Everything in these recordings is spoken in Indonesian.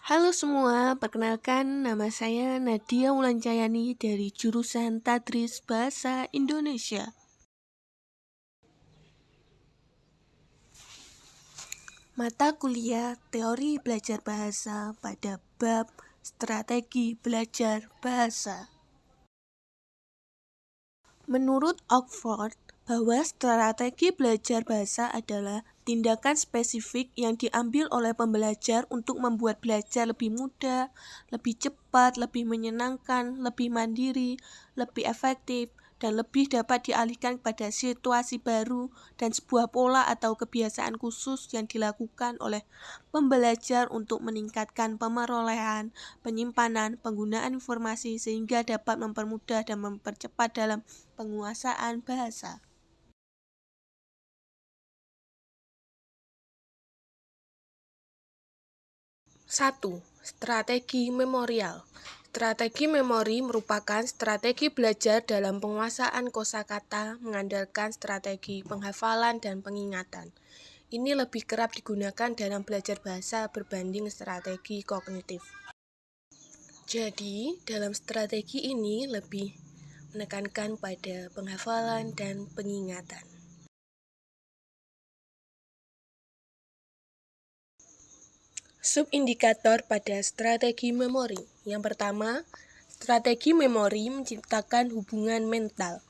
Halo semua, perkenalkan nama saya Nadia Wulancayani dari jurusan Tadris Bahasa Indonesia. Mata kuliah Teori Belajar Bahasa pada bab Strategi Belajar Bahasa. Menurut Oxford, bahwa strategi belajar bahasa adalah tindakan spesifik yang diambil oleh pembelajar untuk membuat belajar lebih mudah, lebih cepat, lebih menyenangkan, lebih mandiri, lebih efektif, dan lebih dapat dialihkan pada situasi baru dan sebuah pola atau kebiasaan khusus yang dilakukan oleh pembelajar untuk meningkatkan pemerolehan, penyimpanan, penggunaan informasi sehingga dapat mempermudah dan mempercepat dalam penguasaan bahasa. Satu, strategi memorial. Strategi memori merupakan strategi belajar dalam penguasaan kosakata mengandalkan strategi penghafalan dan pengingatan. Ini lebih kerap digunakan dalam belajar bahasa berbanding strategi kognitif. Jadi, dalam strategi ini lebih menekankan pada penghafalan dan pengingatan. Subindikator pada strategi memori. Yang pertama, strategi memori menciptakan hubungan mental,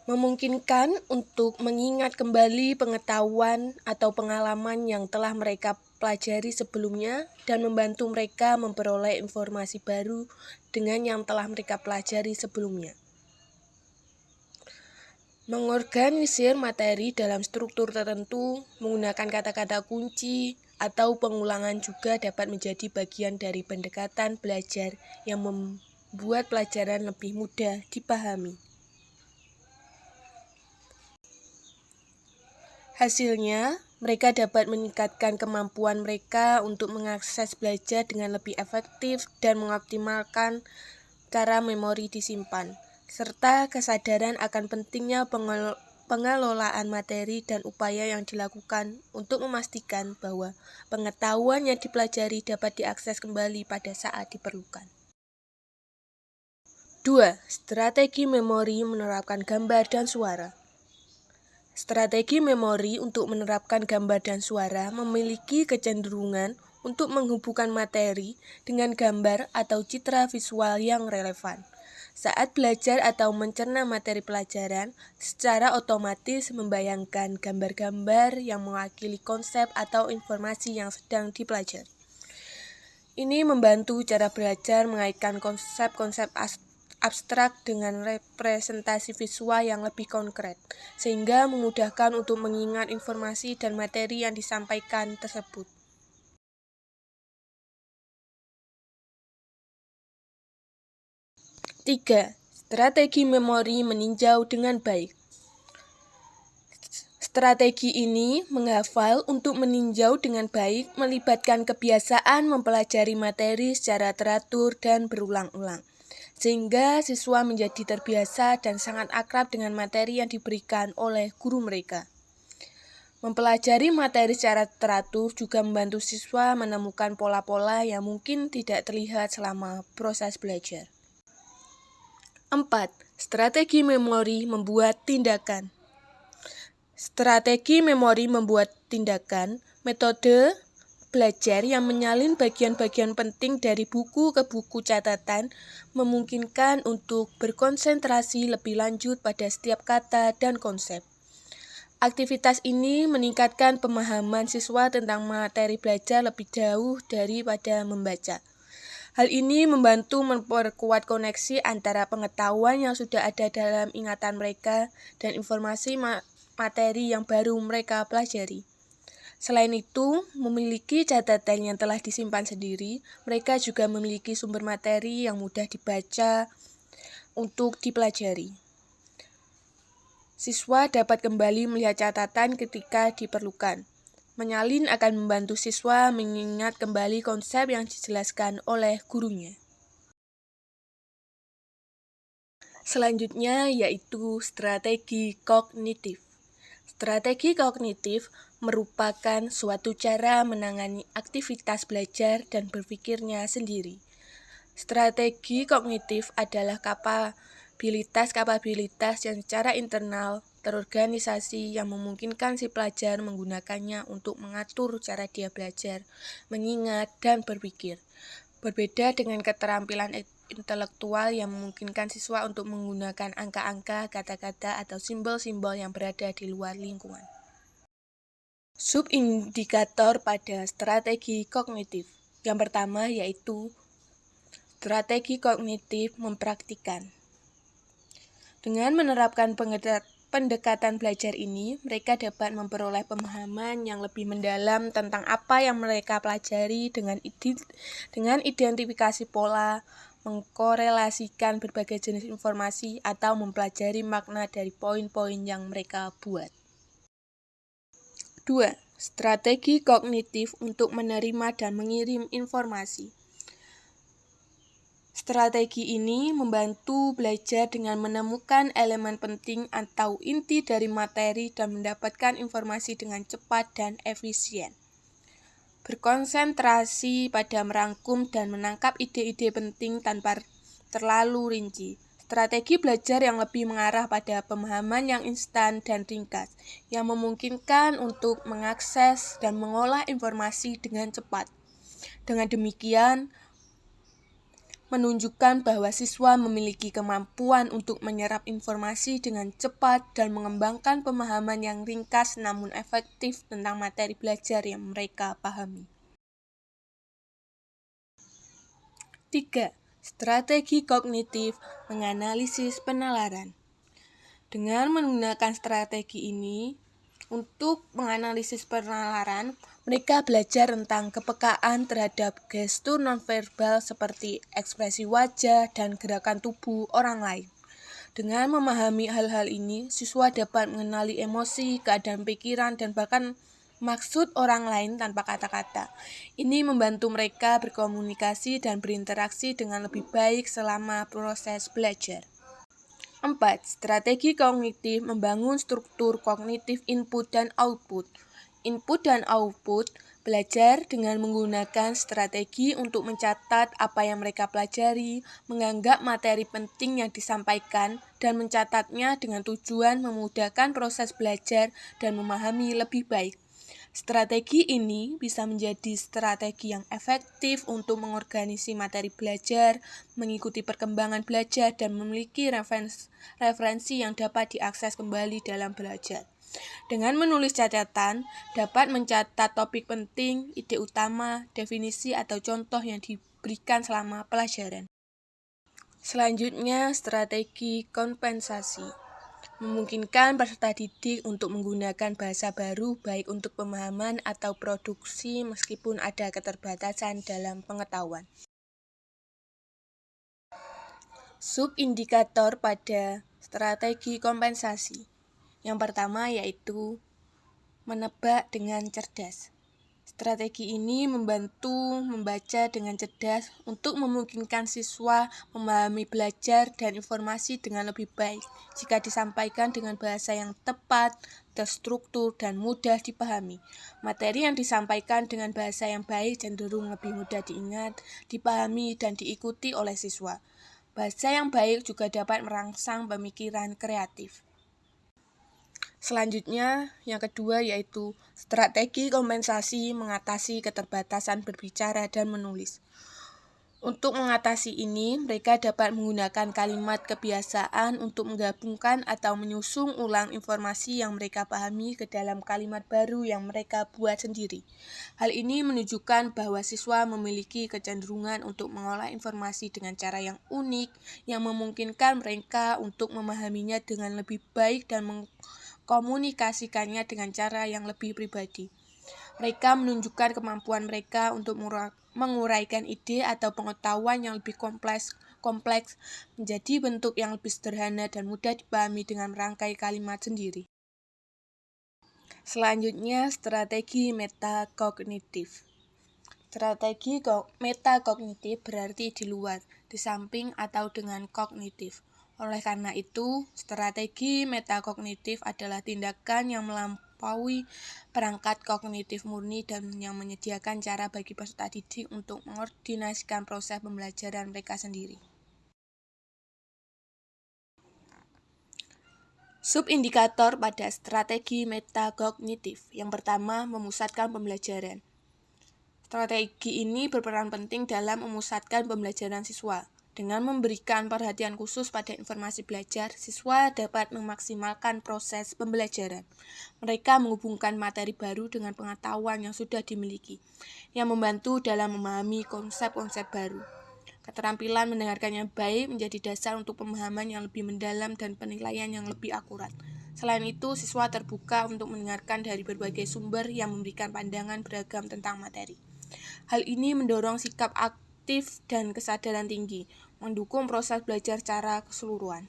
memungkinkan untuk mengingat kembali pengetahuan atau pengalaman yang telah mereka pelajari sebelumnya dan membantu mereka memperoleh informasi baru dengan yang telah mereka pelajari sebelumnya. Mengorganisir materi dalam struktur tertentu, menggunakan kata-kata kunci, atau pengulangan juga dapat menjadi bagian dari pendekatan belajar yang membuat pelajaran lebih mudah dipahami. Hasilnya, mereka dapat meningkatkan kemampuan mereka untuk mengakses belajar dengan lebih efektif dan mengoptimalkan cara memori disimpan, serta kesadaran akan pentingnya pengelolaan materi dan upaya yang dilakukan untuk memastikan bahwa pengetahuan yang dipelajari dapat diakses kembali pada saat diperlukan. 2. Strategi memori menerapkan gambar dan suara. Strategi memori untuk menerapkan gambar dan suara memiliki kecenderungan untuk menghubungkan materi dengan gambar atau citra visual yang relevan. Saat belajar atau mencerna materi pelajaran, secara otomatis membayangkan gambar-gambar yang mewakili konsep atau informasi yang sedang dipelajari. Ini membantu cara belajar mengaitkan konsep-konsep abstrak dengan representasi visual yang lebih konkret, sehingga memudahkan untuk mengingat informasi dan materi yang disampaikan tersebut. 3. Strategi memori meninjau dengan baik. Strategi ini menghafal untuk meninjau dengan baik melibatkan kebiasaan mempelajari materi secara teratur dan berulang-ulang, sehingga siswa menjadi terbiasa dan sangat akrab dengan materi yang diberikan oleh guru mereka. Mempelajari materi secara teratur juga membantu siswa menemukan pola-pola yang mungkin tidak terlihat selama proses belajar. 4. Strategi memori membuat tindakan. Strategi memori membuat tindakan, metode belajar yang menyalin bagian-bagian penting dari buku ke buku catatan memungkinkan untuk berkonsentrasi lebih lanjut pada setiap kata dan konsep. Aktivitas ini meningkatkan pemahaman siswa tentang materi belajar lebih jauh daripada membaca. Hal ini membantu memperkuat koneksi antara pengetahuan yang sudah ada dalam ingatan mereka dan informasi materi yang baru mereka pelajari. Selain itu, memiliki catatan yang telah disimpan sendiri, mereka juga memiliki sumber materi yang mudah dibaca untuk dipelajari. Siswa dapat kembali melihat catatan ketika diperlukan. Menyalin akan membantu siswa mengingat kembali konsep yang dijelaskan oleh gurunya. Selanjutnya yaitu strategi kognitif. Strategi kognitif merupakan suatu cara menangani aktivitas belajar dan berpikirnya sendiri. Strategi kognitif adalah kapabilitas yang secara internal terorganisasi yang memungkinkan si pelajar menggunakannya untuk mengatur cara dia belajar, mengingat, dan berpikir. Berbeda dengan keterampilan intelektual yang memungkinkan siswa untuk menggunakan angka-angka, kata-kata, atau simbol-simbol yang berada di luar lingkungan. Subindikator pada strategi kognitif. Yang pertama yaitu strategi kognitif mempraktikkan. Dengan menerapkan pendekatan belajar ini, mereka dapat memperoleh pemahaman yang lebih mendalam tentang apa yang mereka pelajari dengan identifikasi pola, mengkorelasikan berbagai jenis informasi, atau mempelajari makna dari poin-poin yang mereka buat. 2. Strategi kognitif untuk menerima dan mengirim informasi. Strategi ini membantu belajar dengan menemukan elemen penting atau inti dari materi dan mendapatkan informasi dengan cepat dan efisien. Berkonsentrasi pada merangkum dan menangkap ide-ide penting tanpa terlalu rinci. Strategi belajar yang lebih mengarah pada pemahaman yang instan dan ringkas, yang memungkinkan untuk mengakses dan mengolah informasi dengan cepat. Dengan demikian, menunjukkan bahwa siswa memiliki kemampuan untuk menyerap informasi dengan cepat dan mengembangkan pemahaman yang ringkas namun efektif tentang materi belajar yang mereka pahami. 3. Strategi kognitif menganalisis penalaran. Dengan menggunakan strategi ini, untuk menganalisis penalaran, mereka belajar tentang kepekaan terhadap gestur nonverbal seperti ekspresi wajah dan gerakan tubuh orang lain. Dengan memahami hal-hal ini, siswa dapat mengenali emosi, keadaan pikiran, dan bahkan maksud orang lain tanpa kata-kata. Ini membantu mereka berkomunikasi dan berinteraksi dengan lebih baik selama proses belajar. 4. Strategi kognitif membangun struktur kognitif input dan output. Input dan output belajar dengan menggunakan strategi untuk mencatat apa yang mereka pelajari, menganggap materi penting yang disampaikan, dan mencatatnya dengan tujuan memudahkan proses belajar dan memahami lebih baik. Strategi ini bisa menjadi strategi yang efektif untuk mengorganisasi materi belajar, mengikuti perkembangan belajar, dan memiliki referensi yang dapat diakses kembali dalam belajar. Dengan menulis catatan, dapat mencatat topik penting, ide utama, definisi, atau contoh yang diberikan selama pelajaran. Selanjutnya, strategi kompensasi. Memungkinkan peserta didik untuk menggunakan bahasa baru baik untuk pemahaman atau produksi meskipun ada keterbatasan dalam pengetahuan. Subindikator pada strategi kompensasi. Yang pertama yaitu menebak dengan cerdas. Strategi ini membantu membaca dengan cerdas untuk memungkinkan siswa memahami belajar dan informasi dengan lebih baik jika disampaikan dengan bahasa yang tepat, terstruktur, dan mudah dipahami. Materi yang disampaikan dengan bahasa yang baik cenderung lebih mudah diingat, dipahami, dan diikuti oleh siswa. Bahasa yang baik juga dapat merangsang pemikiran kreatif. Selanjutnya, yang kedua yaitu strategi kompensasi mengatasi keterbatasan berbicara dan menulis. Untuk mengatasi ini, mereka dapat menggunakan kalimat kebiasaan untuk menggabungkan atau menyusun ulang informasi yang mereka pahami ke dalam kalimat baru yang mereka buat sendiri. Hal ini menunjukkan bahwa siswa memiliki kecenderungan untuk mengolah informasi dengan cara yang unik, yang memungkinkan mereka untuk memahaminya dengan lebih baik dan mengkomunikasikannya dengan cara yang lebih pribadi. Mereka menunjukkan kemampuan mereka untuk menguraikan ide atau pengetahuan yang lebih kompleks menjadi bentuk yang lebih sederhana dan mudah dipahami dengan merangkai kalimat sendiri. Selanjutnya, strategi metakognitif. Strategi metakognitif berarti di luar, di samping, atau dengan kognitif. Oleh karena itu, strategi metakognitif adalah tindakan yang melampaui perangkat kognitif murni dan yang menyediakan cara bagi peserta didik untuk mengordinasikan proses pembelajaran mereka sendiri. Subindikator pada strategi metakognitif. Yang pertama, memusatkan pembelajaran. Strategi ini berperan penting dalam memusatkan pembelajaran siswa. Dengan memberikan perhatian khusus pada informasi belajar, siswa dapat memaksimalkan proses pembelajaran. Mereka menghubungkan materi baru dengan pengetahuan yang sudah dimiliki, yang membantu dalam memahami konsep-konsep baru. Keterampilan mendengarkan yang baik menjadi dasar untuk pemahaman yang lebih mendalam dan penilaian yang lebih akurat. Selain itu, siswa terbuka untuk mendengarkan dari berbagai sumber yang memberikan pandangan beragam tentang materi. Hal ini mendorong sikap aktif dan kesadaran tinggi, mendukung proses belajar secara keseluruhan.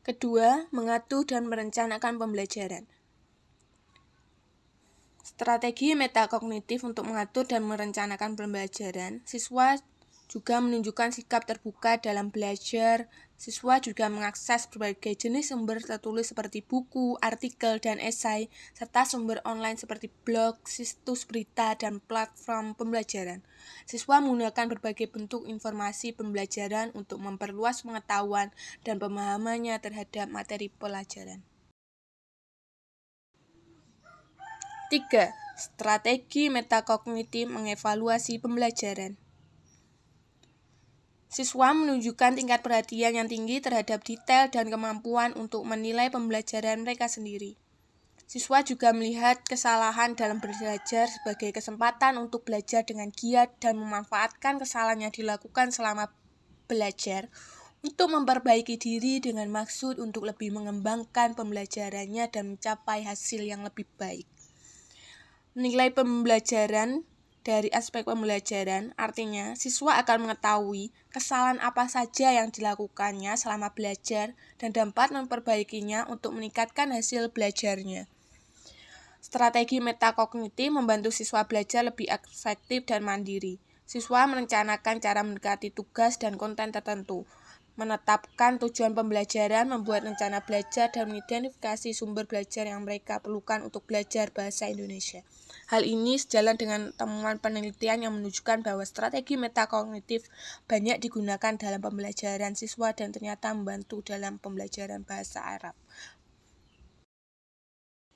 Kedua, mengatur dan merencanakan pembelajaran. Strategi metakognitif untuk mengatur dan merencanakan pembelajaran, siswa juga menunjukkan sikap terbuka dalam belajar. Siswa juga mengakses berbagai jenis sumber tertulis seperti buku, artikel, dan esai, serta sumber online seperti blog, situs berita, dan platform pembelajaran. Siswa menggunakan berbagai bentuk informasi pembelajaran untuk memperluas pengetahuan dan pemahamannya terhadap materi pelajaran. 3. Strategi metakognitif mengevaluasi pembelajaran. Siswa menunjukkan tingkat perhatian yang tinggi terhadap detail dan kemampuan untuk menilai pembelajaran mereka sendiri. Siswa juga melihat kesalahan dalam belajar sebagai kesempatan untuk belajar dengan giat dan memanfaatkan kesalahan yang dilakukan selama belajar untuk memperbaiki diri dengan maksud untuk lebih mengembangkan pembelajarannya dan mencapai hasil yang lebih baik. Menilai pembelajaran dari aspek pembelajaran, artinya siswa akan mengetahui kesalahan apa saja yang dilakukannya selama belajar dan dapat memperbaikinya untuk meningkatkan hasil belajarnya. Strategi metakognitif membantu siswa belajar lebih efektif dan mandiri. Siswa merencanakan cara mendekati tugas dan konten tertentu, menetapkan tujuan pembelajaran, membuat rencana belajar, dan mengidentifikasi sumber belajar yang mereka perlukan untuk belajar bahasa Indonesia. Hal ini sejalan dengan temuan penelitian yang menunjukkan bahwa strategi metakognitif banyak digunakan dalam pembelajaran siswa dan ternyata membantu dalam pembelajaran bahasa Arab.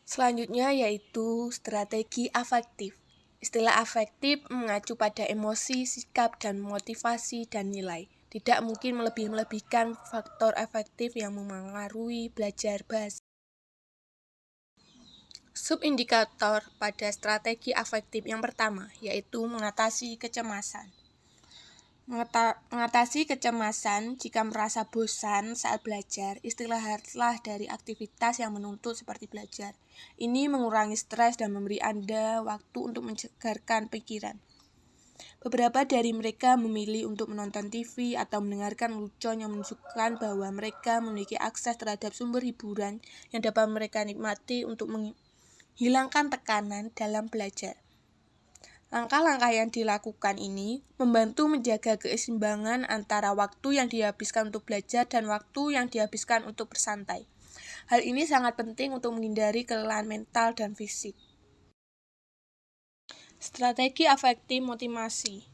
Selanjutnya yaitu strategi afektif. Istilah afektif mengacu pada emosi, sikap, dan motivasi dan nilai. Tidak mungkin melebih-lebihkan faktor afektif yang memengaruhi belajar bahasa. Subindikator pada strategi afektif yang pertama, yaitu mengatasi kecemasan. Mengatasi kecemasan jika merasa bosan saat belajar, istirahatlah dari aktivitas yang menuntut seperti belajar. Ini mengurangi stres dan memberi Anda waktu untuk menyegarkan pikiran. Beberapa dari mereka memilih untuk menonton TV atau mendengarkan lelucon yang menunjukkan bahwa mereka memiliki akses terhadap sumber hiburan yang dapat mereka nikmati untuk menghilangkan tekanan dalam belajar. Langkah-langkah yang dilakukan ini membantu menjaga keseimbangan antara waktu yang dihabiskan untuk belajar dan waktu yang dihabiskan untuk bersantai. Hal ini sangat penting untuk menghindari kelelahan mental dan fisik. Strategi afektif motivasi.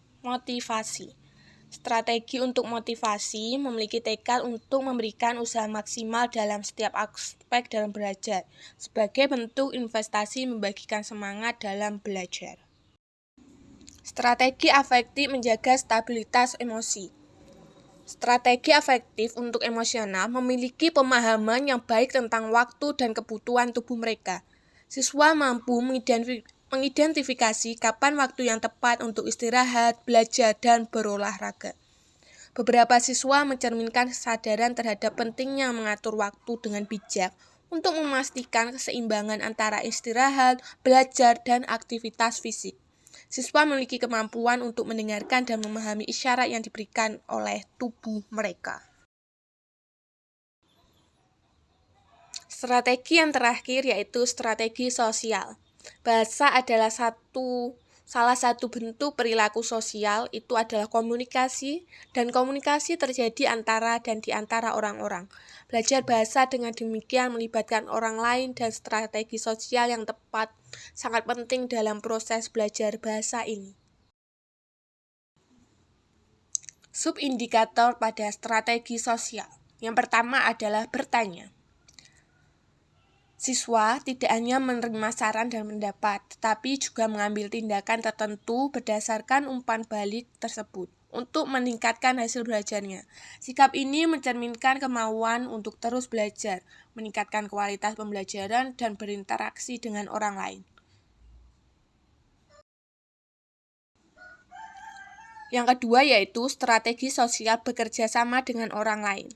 Strategi untuk motivasi memiliki tekad untuk memberikan usaha maksimal dalam setiap aspek dalam belajar, sebagai bentuk investasi membagikan semangat dalam belajar. Strategi afektif menjaga stabilitas emosi. Strategi afektif untuk emosional memiliki pemahaman yang baik tentang waktu dan kebutuhan tubuh mereka. Siswa mampu mengidentifikasi kapan waktu yang tepat untuk istirahat, belajar, dan berolahraga. Beberapa siswa mencerminkan kesadaran terhadap pentingnya mengatur waktu dengan bijak untuk memastikan keseimbangan antara istirahat, belajar, dan aktivitas fisik. Siswa memiliki kemampuan untuk mendengarkan dan memahami isyarat yang diberikan oleh tubuh mereka. Strategi yang terakhir yaitu strategi sosial. Bahasa adalah satu Salah satu bentuk perilaku sosial itu adalah komunikasi, dan komunikasi terjadi antara dan di antara orang-orang. Belajar bahasa dengan demikian melibatkan orang lain dan strategi sosial yang tepat sangat penting dalam proses belajar bahasa ini. Subindikator pada strategi sosial. Yang pertama adalah bertanya. Siswa tidak hanya menerima saran dan pendapat, tetapi juga mengambil tindakan tertentu berdasarkan umpan balik tersebut untuk meningkatkan hasil belajarnya. Sikap ini mencerminkan kemauan untuk terus belajar, meningkatkan kualitas pembelajaran, dan berinteraksi dengan orang lain. Yang kedua yaitu strategi sosial bekerja sama dengan orang lain.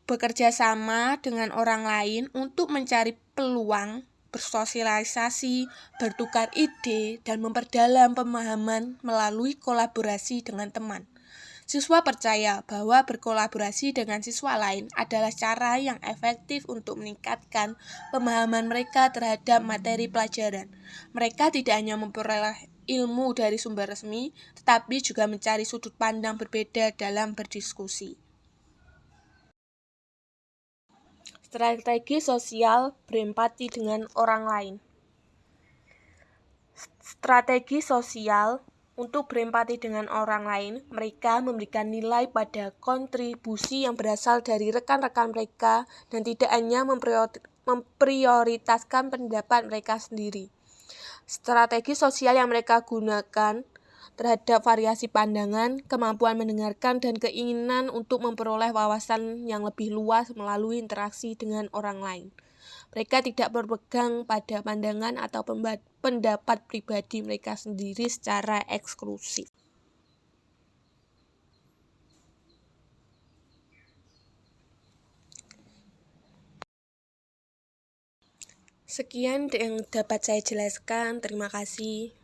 Bekerja sama dengan orang lain untuk mencari peluang, bersosialisasi, bertukar ide, dan memperdalam pemahaman melalui kolaborasi dengan teman. Siswa percaya bahwa berkolaborasi dengan siswa lain adalah cara yang efektif untuk meningkatkan pemahaman mereka terhadap materi pelajaran. Mereka tidak hanya memperoleh ilmu dari sumber resmi, tetapi juga mencari sudut pandang berbeda dalam berdiskusi. Strategi sosial berempati dengan orang lain. Strategi sosial untuk berempati dengan orang lain, mereka memberikan nilai pada kontribusi yang berasal dari rekan-rekan mereka dan tidak hanya memprioritaskan pendapat mereka sendiri. Strategi sosial yang mereka gunakan terhadap variasi pandangan, kemampuan mendengarkan, dan keinginan untuk memperoleh wawasan yang lebih luas melalui interaksi dengan orang lain. Mereka tidak berpegang pada pandangan atau pendapat pribadi mereka sendiri secara eksklusif. Sekian yang dapat saya jelaskan. Terima kasih.